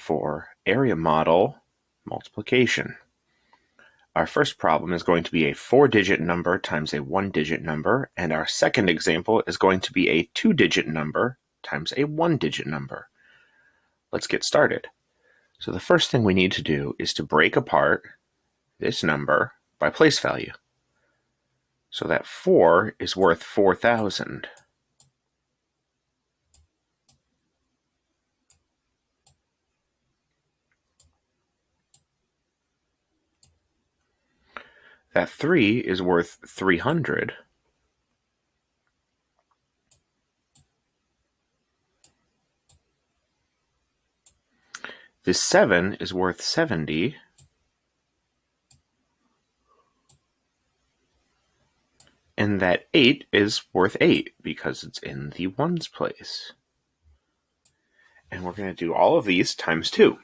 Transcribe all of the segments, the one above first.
for area model multiplication. Our first problem is going to be a 4-digit number times a 1-digit number, and our second example is going to be a 2-digit number times a 1-digit number. Let's get started. So the first thing we need to do is to break apart this number by place value. So that 4 is worth 4,000. That 3 is worth 300. This 7 is worth 70. And that 8 is worth 8 because it's in the ones place. And we're going to do all of these times 2.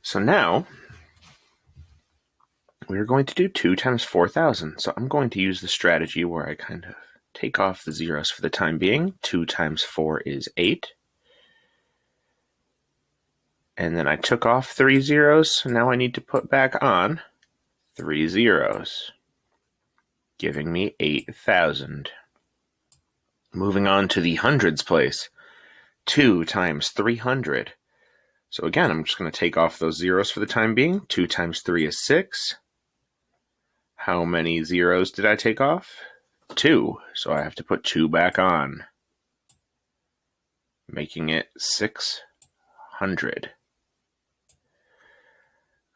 So now we're going to do 2 times 4,000. So I'm going to use the strategy where I kind of take off the zeros for the time being. 2 times 4 is 8. And then I took off 3 zeros, so now I need to put back on 3 zeros, giving me 8,000. Moving on to the hundreds place. 2 times 300. So again, I'm just going to take off those zeros for the time being. 2 times 3 is 6. How many zeros did I take off? 2. So I have to put 2 back on, making it 600.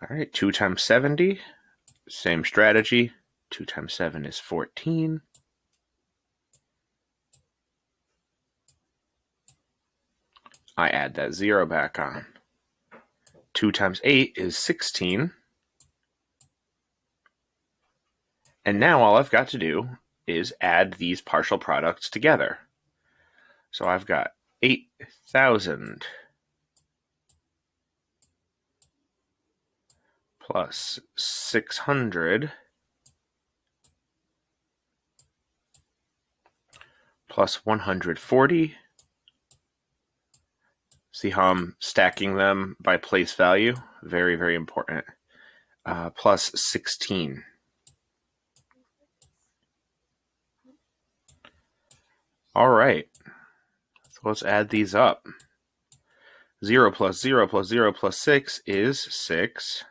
All right, 2 times 70, same strategy. 2 times 7 is 14. I add that 0 back on. 2 times 8 is 16. And now all I've got to do is add these partial products together. So I've got 8,000 plus 600 plus 140. See how I'm stacking them by place value? Very, very important. Plus 16. All right. So let's add these up. 0 plus 0 plus 0 plus 6 is 6.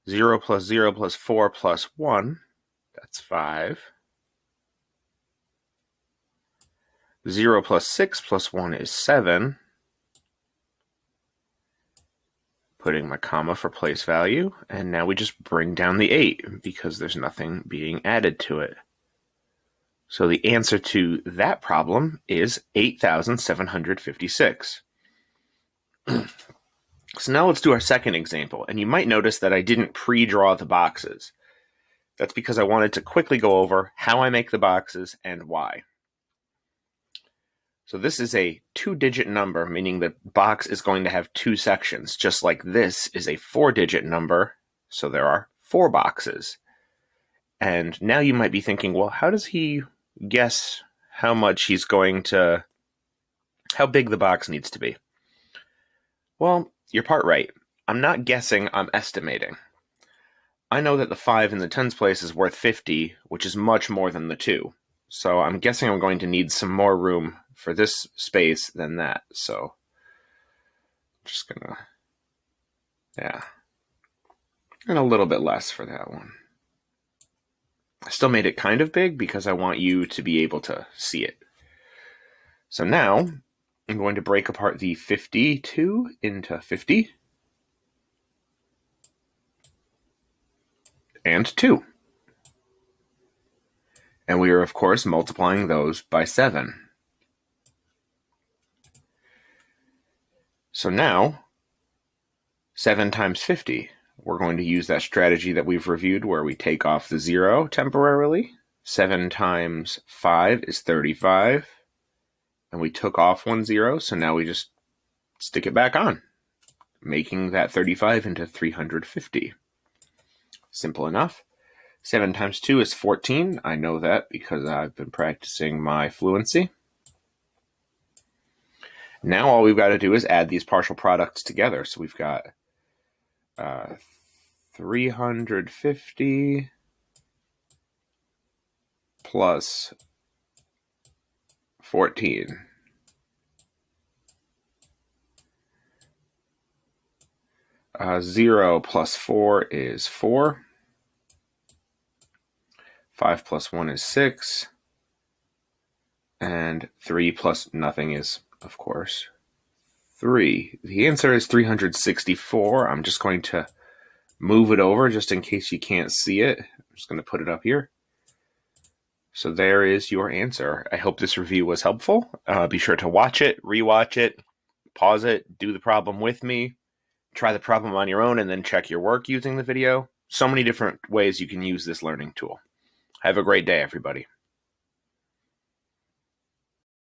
0 plus 0 plus 4 plus 1, that's 5. 0 plus 6 plus 1 is 7. Putting my comma for place value, and now we just bring down the 8 because there's nothing being added to it. So the answer to that problem is 8,756. So now let's do our second example, and you might notice that I didn't pre-draw the boxes. That's because I wanted to quickly go over how I make the boxes and why. So this is a 2-digit number, meaning the box is going to have 2 sections, just like this is a 4-digit number, so there are 4 boxes. And now you might be thinking, well, how does he guess how big the box needs to be? Well, you're part right. I'm not guessing, I'm estimating. I know that the 5 in the tens place is worth 50, which is much more than the 2. So I'm guessing I'm going to need some more room for this space than that. So I'm just gonna, and a little bit less for that one. I still made it kind of big because I want you to be able to see it. So now I'm going to break apart the 52 into 50 and 2. And we are, of course, multiplying those by 7. So now, 7 times 50. We're going to use that strategy that we've reviewed where we take off the 0 temporarily. 7 times 5 is 35. And we took off 1 0, so now we just stick it back on, making that 35 into 350. Simple enough. 7 times 2 is 14. I know that because I've been practicing my fluency. Now all we've got to do is add these partial products together. So we've got 350 plus 14. Zero plus 4 is 4. 5 plus 1 is 6. And 3 plus nothing is, of course, 3. The answer is 364. I'm just going to move it over just in case you can't see it. I'm just going to put it up here. So there is your answer. I hope this review was helpful. Be sure to watch it, rewatch it, pause it, do the problem with me, try the problem on your own, and then check your work using the video. So many different ways you can use this learning tool. Have a great day, everybody.